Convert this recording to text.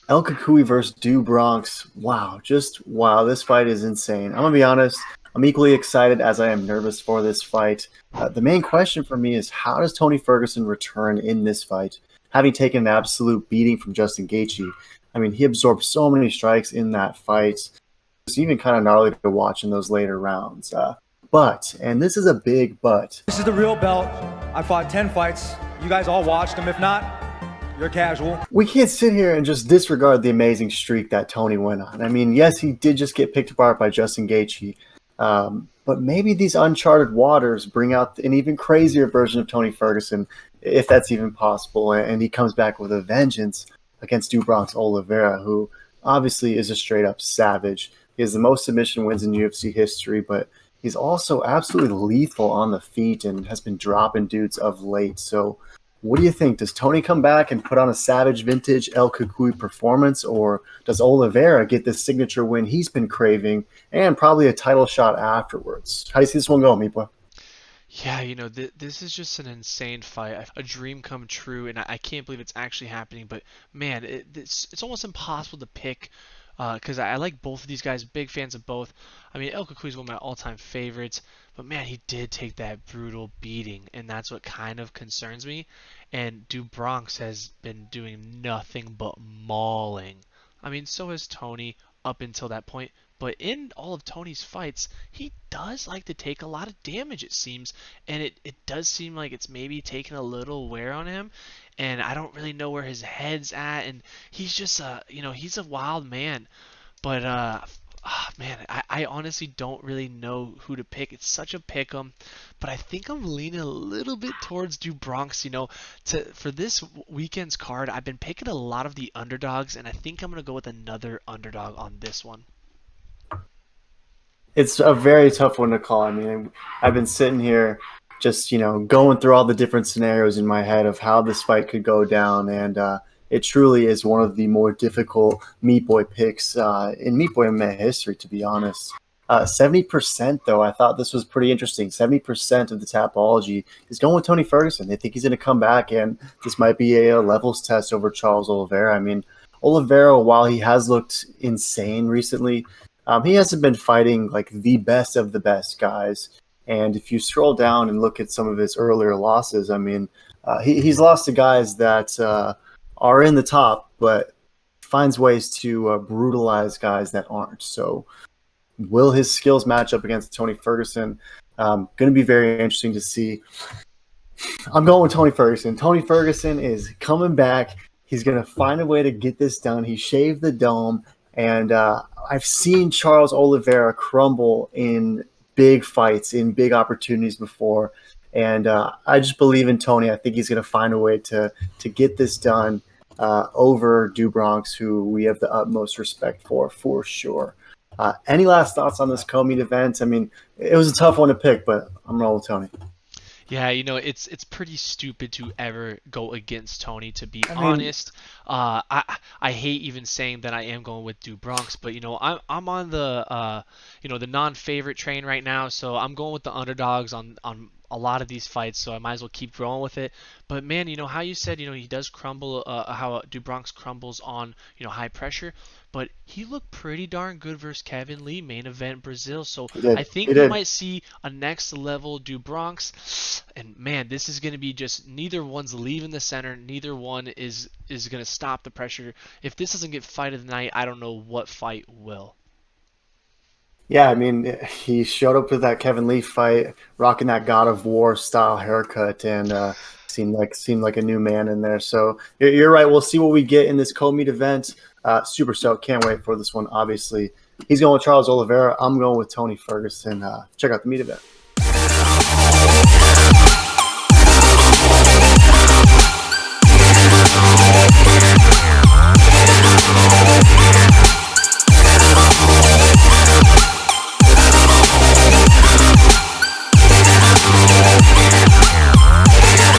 El Kakui versus Do Bronx. Wow, just wow. This fight is insane. I'm going to be honest. I'm equally excited as I am nervous for this fight. The main question for me is how does Tony Ferguson return in this fight, having taken an absolute beating from Justin Gaethje? I mean, he absorbed so many strikes in that fight. It's even kind of gnarly to watch in those later rounds. But, and this is a big but. This is the real belt. I fought 10 fights. You guys all watched them. If not, you're casual. We can't sit here and just disregard the amazing streak that Tony went on. I mean, yes, he did just get picked apart by Justin Gaethje. But maybe these uncharted waters bring out an even crazier version of Tony Ferguson, if that's even possible, and he comes back with a vengeance against Do Bronx Oliveira, who obviously is a straight-up savage. He has the most submission wins in UFC history, but he's also absolutely lethal on the feet and has been dropping dudes of late. So what do you think? Does Tony come back and put on a savage vintage El Cucuy performance, or does Oliveira get this signature win he's been craving and probably a title shot afterwards? How do you see this one go, Meatboy? Yeah, this is just an insane fight, a dream come true, and I can't believe it's actually happening. But man, it's almost impossible to pick because I like both of these guys, big fans of both. I mean, El Cucuy is one of my all-time favorites, but man, he did take that brutal beating, and that's what kind of concerns me. And Do Bronx has been doing nothing but mauling. I mean, so has Tony up until that point. But in all of Tony's fights, he does like to take a lot of damage, it seems. And it does seem like it's maybe taking a little wear on him. And I don't really know where his head's at. And he's just, he's a wild man. But, man, I honestly don't really know who to pick. It's such a pick 'em. But I think I'm leaning a little bit towards Do Bronx. For this weekend's card, I've been picking a lot of the underdogs. And I think I'm going to go with another underdog on this one. It's a very tough one to call. I mean, I've been sitting here just, going through all the different scenarios in my head of how this fight could go down. And it truly is one of the more difficult Meat Boy picks in Meat Boy MMA history, to be honest. 70%, though, I thought this was pretty interesting. 70% of the Tapology is going with Tony Ferguson. They think he's going to come back, and this might be a levels test over Charles Oliveira. I mean, Oliveira, while he has looked insane recently, he hasn't been fighting like the best of the best guys. And if you scroll down and look at some of his earlier losses, I mean, he's lost to guys that are in the top, but finds ways to brutalize guys that aren't. So will his skills match up against Tony Ferguson? Going to be very interesting to see. I'm going with Tony Ferguson. Tony Ferguson is coming back. He's going to find a way to get this done. He shaved the dome. And I've seen Charles Oliveira crumble in big fights, in big opportunities before. And I just believe in Tony. I think he's going to find a way to get this done over Do Bronx, who we have the utmost respect for sure. Any last thoughts on this co-meet event? I mean, it was a tough one to pick, but I'm rolling with Tony. Yeah, it's pretty stupid to ever go against Tony, to be honest. I hate even saying that I am going with Do Bronx, but I'm on the the non-favorite train right now, so I'm going with the underdogs on a lot of these fights, so I might as well keep going with it. But man, how you said, he does crumble, how Do Bronx crumbles on, high pressure, but he looked pretty darn good versus Kevin Lee, main event Brazil. So I think we might see a next level Do Bronx. And man, this is going to be just, neither one's leaving the center. Neither one is going to stop the pressure. If this doesn't get fight of the night, I don't know what fight will. Yeah, I mean, he showed up with that Kevin Lee fight, rocking that God of War style haircut, and seemed like a new man in there. So you're right. We'll see what we get in this co-meet event. Super stoked. Can't wait for this one. Obviously, he's going with Charles Oliveira. I'm going with Tony Ferguson. Check out the meet event.